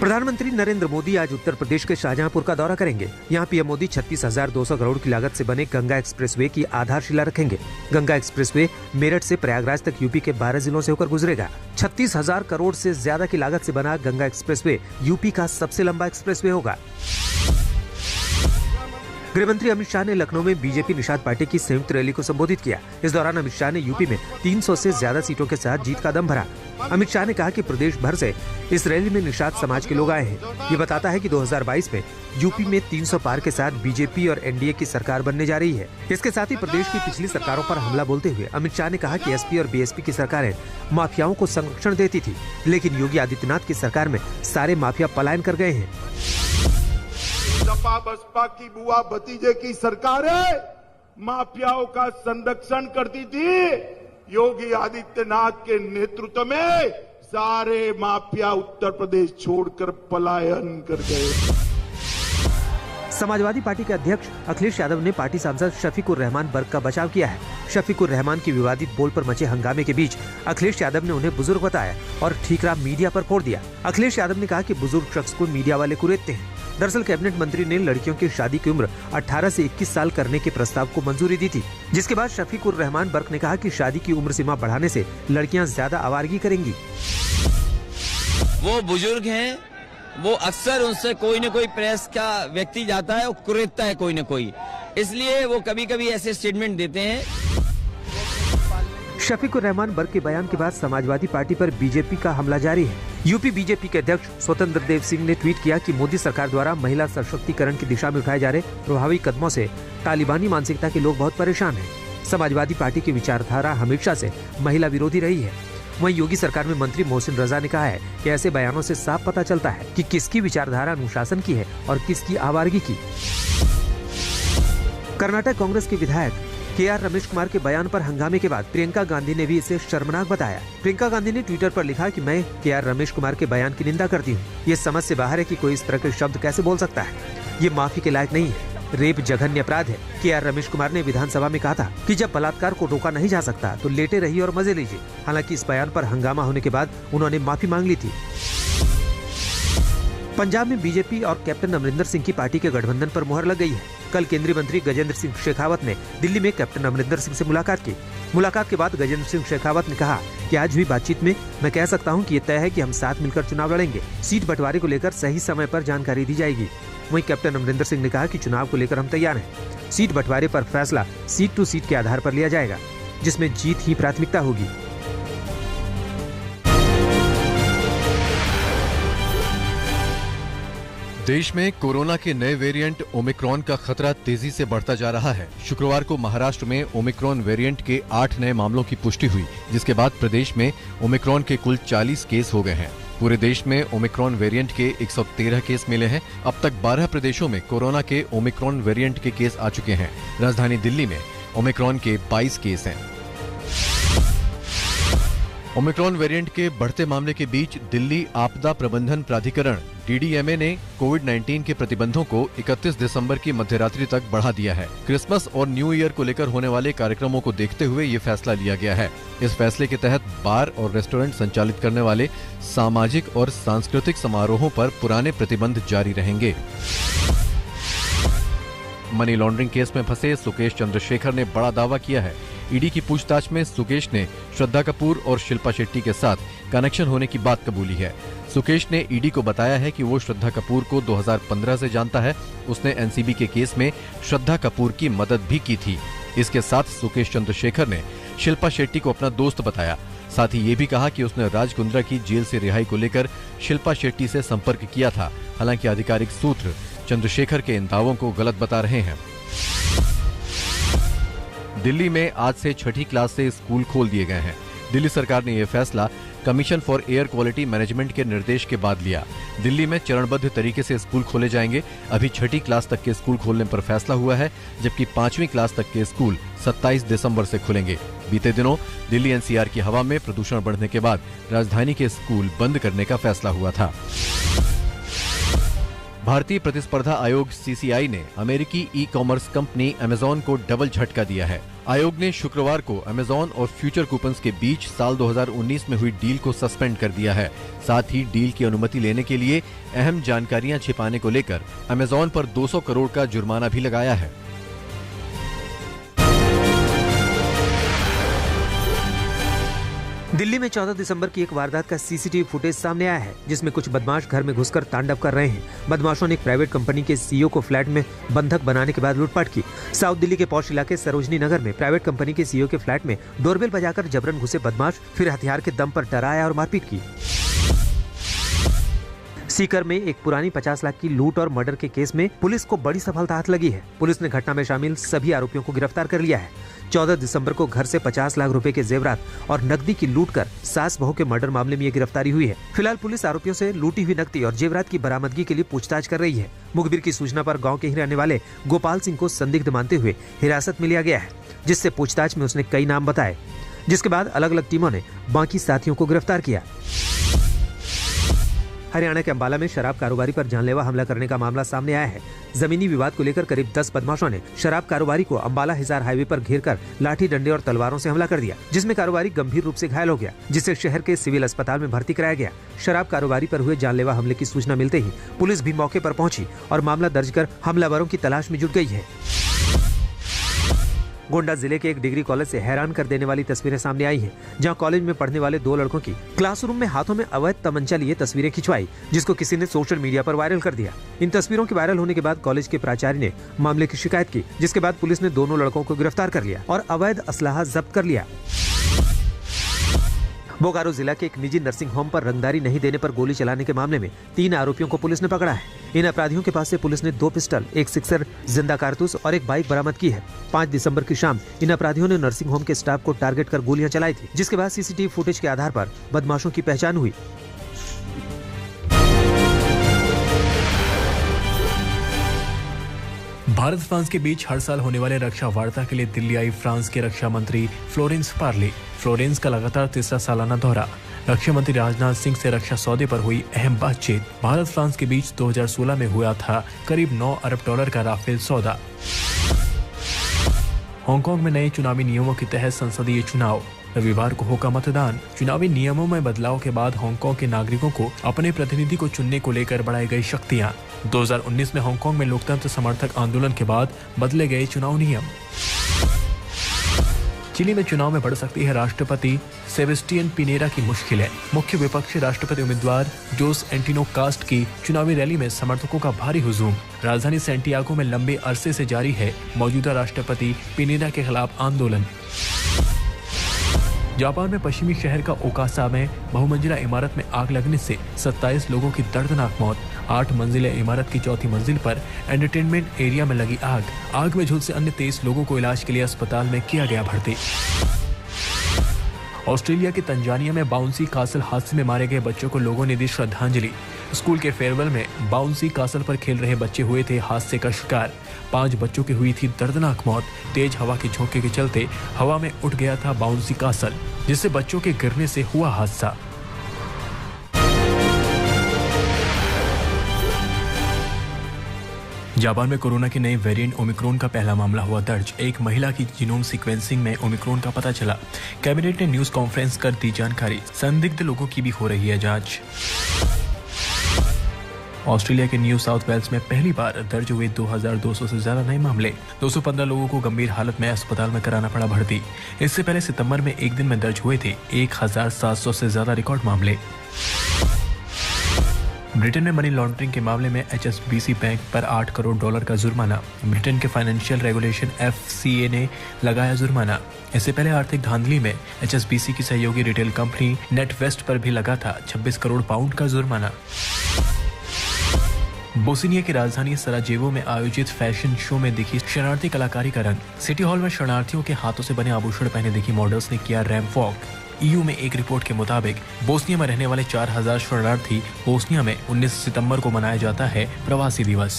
प्रधानमंत्री नरेंद्र मोदी आज उत्तर प्रदेश के शाहजहांपुर का दौरा करेंगे। यहाँ पीएम मोदी 36,200 करोड़ की लागत से बने गंगा एक्सप्रेसवे की आधारशिला रखेंगे। गंगा एक्सप्रेसवे मेरठ से प्रयागराज तक यूपी के 12 जिलों से होकर गुजरेगा। 36,000 करोड़ से ज्यादा की लागत से बना गंगा एक्सप्रेसवे यूपी का सबसे लंबा एक्सप्रेसवे होगा। गृहमंत्री अमित शाह ने लखनऊ में बीजेपी निषाद पार्टी की संयुक्त रैली को संबोधित किया। इस दौरान अमित शाह ने यूपी में 300 से ज्यादा सीटों के साथ जीत का दम भरा। अमित शाह ने कहा कि प्रदेश भर से इस रैली में निषाद समाज के लोग आए हैं। ये बताता है कि 2022 में यूपी में 300 पार के साथ बीजेपी और एनडीए की सरकार बनने जा रही है। इसके साथ ही प्रदेश की पिछली सरकारों पर हमला बोलते हुए अमित शाह ने कहा कि एसपी और बीएसपी की सरकारें माफियाओं को संरक्षण देती थी, लेकिन योगी आदित्यनाथ की सरकार में सारे माफिया पलायन कर गए हैं। सपा बसपा की बुआ भतीजे की सरकारें माफियाओं का संरक्षण करती थी। योगी आदित्यनाथ के नेतृत्व में सारे माफिया उत्तर प्रदेश छोड़कर पलायन कर गए। समाजवादी पार्टी के अध्यक्ष अखिलेश यादव ने पार्टी सांसद शफीकुर रहमान बर्क का बचाव किया है। शफीकुर रहमान की विवादित बोल पर मचे हंगामे के बीच अखिलेश यादव ने उन्हें बुजुर्ग बताया और ठीकरा मीडिया पर फोड़ दिया। अखिलेश यादव ने कहा कि बुजुर्ग शख्स को मीडिया वाले कुरेदते हैं। दरअसल कैबिनेट मंत्री ने लड़कियों की शादी की उम्र 18 से 21 साल करने के प्रस्ताव को मंजूरी दी थी, जिसके बाद शफीकुर रहमान बर्क ने कहा कि शादी की उम्र सीमा बढ़ाने से लड़कियां ज्यादा आवारगी करेंगी। वो बुजुर्ग हैं, वो अक्सर उनसे कोई न कोई प्रेस का व्यक्ति जाता है और कुरेदता है कोई न कोई, इसलिए वो कभी कभी ऐसे स्टेटमेंट देते हैं। शफीकुर रहमान बर्क के बयान के बाद समाजवादी पार्टी पर बीजेपी का हमला जारी है। यूपी बीजेपी के अध्यक्ष स्वतंत्र देव सिंह ने ट्वीट किया कि मोदी सरकार द्वारा महिला सशक्तिकरण की दिशा में उठाए जा रहे प्रभावी कदमों से तालिबानी मानसिकता के लोग बहुत परेशान हैं। समाजवादी पार्टी की विचारधारा हमेशा से महिला विरोधी रही है। वहीं योगी सरकार में मंत्री मोहसिन रजा ने कहा है कि ऐसे बयानों से साफ पता चलता है कि किसकी विचारधारा अनुशासन की है और किसकी आवारगी की। कर्नाटक कांग्रेस के विधायक KR रमेश कुमार के बयान पर हंगामे के बाद प्रियंका गांधी ने भी इसे शर्मनाक बताया। प्रियंका गांधी ने ट्विटर पर लिखा कि मैं KR रमेश कुमार के बयान की निंदा करती हूँ। ये समझ से बाहर है कि कोई इस तरह के शब्द कैसे बोल सकता है। ये माफी के लायक नहीं है। रेप जघन्य अपराध है। KR रमेश कुमार ने विधानसभा में कहा था कि जब बलात्कार को रोका नहीं जा सकता तो लेटे रहिए और मजे लीजिए। हालांकि इस बयान पर हंगामा होने के बाद उन्होंने माफी मांग ली थी। पंजाब में बीजेपी और कैप्टन अमरिंदर सिंह की पार्टी के गठबंधन पर मुहर लग गई है। कल केंद्रीय मंत्री गजेंद्र सिंह शेखावत ने दिल्ली में कैप्टन अमरिंदर सिंह से मुलाकात की। मुलाकात के बाद गजेंद्र सिंह शेखावत ने कहा कि आज हुई बातचीत में मैं कह सकता हूं कि ये तय है कि हम साथ मिलकर चुनाव लड़ेंगे। सीट बंटवारे को लेकर सही समय पर जानकारी दी जाएगी। वहीं कैप्टन अमरिंदर सिंह ने कहा कि चुनाव को लेकर हम तैयार हैं। सीट बंटवारे पर फैसला सीट टू सीट के आधार पर लिया जाएगा, जिसमें जीत ही प्राथमिकता होगी। देश में कोरोना के नए वेरिएंट ओमिक्रॉन का खतरा तेजी से बढ़ता जा रहा है। शुक्रवार को महाराष्ट्र में ओमिक्रॉन वेरिएंट के 8 नए मामलों की पुष्टि हुई, जिसके बाद प्रदेश में ओमिक्रॉन के कुल 40 केस हो गए हैं। पूरे देश में ओमिक्रॉन वेरिएंट के 113 केस मिले हैं। अब तक 12 प्रदेशों में कोरोना के ओमिक्रॉन वेरिएंट के केस आ चुके हैं। राजधानी दिल्ली में ओमिक्रॉन के 22 केस हैं। ओमिक्रॉन वेरिएंट के बढ़ते मामले के बीच दिल्ली आपदा प्रबंधन प्राधिकरण DDMA ने कोविड-19 के प्रतिबंधों को 31 दिसंबर की मध्यरात्रि तक बढ़ा दिया है। क्रिसमस और न्यू ईयर को लेकर होने वाले कार्यक्रमों को देखते हुए ये फैसला लिया गया है। इस फैसले के तहत बार और रेस्टोरेंट संचालित करने वाले सामाजिक और सांस्कृतिक समारोहों पर पुराने प्रतिबंध जारी रहेंगे। मनी लॉन्ड्रिंग केस में फंसे सुकेश चंद्रशेखर ने बड़ा दावा किया है। ईडी की पूछताछ में सुकेश ने श्रद्धा कपूर और शिल्पा शेट्टी के साथ कनेक्शन होने की बात कबूली है। सुकेश ने ईडी को बताया है कि वो श्रद्धा कपूर को 2015 से जानता है। उसने एनसीबी के केस में श्रद्धा कपूर की मदद भी की थी। इसके साथ सुकेश चंद्रशेखर ने शिल्पा शेट्टी को अपना दोस्त बताया। साथ ही ये भी कहा कि उसने राज कुंद्रा की जेल से रिहाई को लेकर शिल्पा शेट्टी से संपर्क किया था। हालांकि आधिकारिक सूत्र चंद्रशेखर के इन दावों को गलत बता रहे हैं। दिल्ली में आज से 6ठी क्लास से स्कूल खोल दिए गए हैं। दिल्ली सरकार ने यह फैसला commission for air quality management के निर्देश के बाद लिया। दिल्ली में चरणबद्ध तरीके से स्कूल खोले जाएंगे। अभी 6ठी क्लास तक के स्कूल खोलने पर फैसला हुआ है, जबकि 5वीं क्लास तक के स्कूल 27 दिसंबर से खुलेंगे। बीते दिनों दिल्ली NCR की हवा में प्रदूषण बढ़ने के बाद राजधानी के स्कूल बंद करने का फैसला हुआ था। भारतीय प्रतिस्पर्धा आयोग CCI ने अमेरिकी ई-कॉमर्स कंपनी Amazon को डबल झटका दिया है। आयोग ने शुक्रवार को अमेजॉन और फ्यूचर कूपन्स के बीच साल 2019 में हुई डील को सस्पेंड कर दिया है। साथ ही डील की अनुमति लेने के लिए अहम जानकारियां छिपाने को लेकर अमेजॉन पर 200 करोड़ का जुर्माना भी लगाया है। दिल्ली में 14 दिसंबर की एक वारदात का सीसीटीवी फुटेज सामने आया है, जिसमें कुछ बदमाश घर में घुसकर तांडव कर रहे हैं। बदमाशों ने एक प्राइवेट कंपनी के सीईओ को फ्लैट में बंधक बनाने के बाद लूटपाट की। साउथ दिल्ली के पॉश इलाके सरोजनी नगर में प्राइवेट कंपनी के सीईओ के फ्लैट में डोरबेल बजाकर जबरन घुसे बदमाश फिर हथियार के दम पर डराया और मारपीट की। सीकर में एक पुरानी 50 लाख की लूट और मर्डर के केस में पुलिस को बड़ी सफलता हाथ लगी है। पुलिस ने घटना में शामिल सभी आरोपियों को गिरफ्तार कर लिया है। 14 दिसंबर को घर से 50 लाख रुपए के जेवरात और नकदी की लूट कर सास बहू के मर्डर मामले में ये गिरफ्तारी हुई है। फिलहाल पुलिस आरोपियों से लूटी हुई नकदी और जेवरात की बरामदगी के लिए पूछताछ कर रही है। मुखबिर की सूचना पर गांव के ही रहने वाले गोपाल सिंह को संदिग्ध मानते हुए हिरासत में लिया गया है, जिससे पूछताछ में उसने कई नाम बताए, जिसके बाद अलग अलग टीमों ने बाकी साथियों को गिरफ्तार किया। हरियाणा के अंबाला में शराब कारोबारी पर जानलेवा हमला करने का मामला सामने आया है। जमीनी विवाद को लेकर करीब 10 बदमाशों ने शराब कारोबारी को अंबाला हिसार हाईवे पर घेरकर लाठी डंडे और तलवारों से हमला कर दिया, जिसमें कारोबारी गंभीर रूप से घायल हो गया, जिसे शहर के सिविल अस्पताल में भर्ती कराया गया। शराब कारोबारी पर हुए जानलेवा हमले की सूचना मिलते ही पुलिस भी मौके पर पहुंची और मामला दर्ज कर हमलावरों की तलाश में जुट गई है। गोंडा जिले के एक डिग्री कॉलेज से हैरान कर देने वाली तस्वीरें सामने आई हैं, जहां कॉलेज में पढ़ने वाले 2 लड़कों की क्लासरूम में हाथों में अवैध तमंचा लिए तस्वीरें खिंचवाई, जिसको किसी ने सोशल मीडिया पर वायरल कर दिया। इन तस्वीरों के वायरल होने के बाद कॉलेज के प्राचार्य ने मामले की शिकायत की, जिसके बाद पुलिस ने दोनों लड़कों को गिरफ्तार कर लिया और अवैध असलाहा जब्त कर लिया। बोकारो जिला के एक निजी नर्सिंग होम पर रंगदारी नहीं देने पर गोली चलाने के मामले में 3 आरोपियों को पुलिस ने पकड़ा है। इन अपराधियों के पास से पुलिस ने 2 पिस्टल, 1 सिक्सर, जिंदा कारतूस और एक बाइक बरामद की है। 5 दिसंबर की शाम इन अपराधियों ने नर्सिंग होम के स्टाफ को टारगेट कर गोलियां चलाई थी, जिसके बाद सीसीटीवी फुटेज के आधार पर बदमाशों की पहचान हुई। भारत फ्रांस के बीच हर साल होने वाले रक्षा वार्ता के लिए दिल्ली आई फ्रांस के रक्षा मंत्री फ्लोरेंस पार्ली। फ्लोरेंस का लगातार 3रा सालाना दौरा। रक्षा मंत्री राजनाथ सिंह से रक्षा सौदे पर हुई अहम बातचीत। भारत फ्रांस के बीच 2016 में हुआ था करीब $9 अरब का राफेल सौदा। हांगकांग में नए चुनावी नियमों के तहत संसदीय चुनाव। रविवार को होगा मतदान। चुनावी नियमों में बदलाव के बाद हांगकांग के नागरिकों को अपने प्रतिनिधि को चुनने को लेकर बढ़ाई गई शक्तियां। 2019 में हांगकांग में लोकतंत्र समर्थक आंदोलन के बाद बदले गए चुनाव नियम। चिली में चुनाव में बढ़ सकती है राष्ट्रपति सेबेस्टियन पिनेरा की मुश्किलें। मुख्य विपक्षी राष्ट्रपति उम्मीदवार जोस एंटिनो कास्ट की चुनावी रैली में समर्थकों का भारी हुजूम। राजधानी सैंटियागो में लंबे अरसे से जारी है मौजूदा राष्ट्रपति पिनेरा के खिलाफ आंदोलन। जापान में पश्चिमी शहर का ओकासा में बहुमंजिला इमारत में आग लगने से 27 लोगों की दर्दनाक मौत। 8 मंजिला इमारत की 4थी मंजिल पर एंटरटेनमेंट एरिया में लगी आग। आग में झुलसे अन्य 23 लोगों को इलाज के लिए अस्पताल में किया गया भर्ती। ऑस्ट्रेलिया के तंजानिया में बाउंसी कासल हादसे में मारे गए बच्चों को लोगों ने दी श्रद्धांजलि। स्कूल के फेयरवेल में बाउंसी कासल पर खेल रहे बच्चे हुए थे हादसे का शिकार। 5 बच्चों की हुई थी दर्दनाक मौत। तेज हवा के झोंके के चलते हवा में उठ गया था बाउंसी कासल, जिससे बच्चों के गिरने से हुआ हादसा। जापान में कोरोना के नए वेरिएंट ओमिक्रॉन का पहला मामला हुआ दर्ज। एक महिला की जीनोम सीक्वेंसिंग में ओमिक्रॉन का पता चला। कैबिनेट ने न्यूज कॉन्फ्रेंस कर दी जानकारी। संदिग्ध लोगों की भी हो रही है जांच। ऑस्ट्रेलिया के न्यू साउथ वेल्स में पहली बार दर्ज हुए 2200 से ज्यादा नए मामले। 215 लोगों को गंभीर हालत में अस्पताल में कराना पड़ा भर्ती। इससे पहले सितंबर में एक दिन में दर्ज हुए थे 1700 से ज्यादा रिकॉर्ड मामले। ब्रिटेन में मनी लॉन्ड्रिंग के मामले में HSBC बैंक पर $8 करोड़ का जुर्माना। ब्रिटेन के फाइनेंशियल रेगुलेशन FCA ने लगाया जुर्माना। इससे पहले आर्थिक धांधली में HSBC की सहयोगी रिटेल कंपनी नेटवेस्ट पर भी लगा था 26 करोड़ पाउंड का जुर्माना। बोस्निया की राजधानी सराजेवो में आयोजित फैशन शो में दिखी शरणार्थी कलाकारी का रंग। सिटी हॉल में शरणार्थियों के हाथों से बने आभूषण पहने दिखी मॉडल्स ने किया रैंप वॉक। EU में एक रिपोर्ट के मुताबिक बोस्निया में रहने वाले 4000 शरणार्थी बोस्निया में 19 सितंबर को मनाया जाता है प्रवासी दिवस।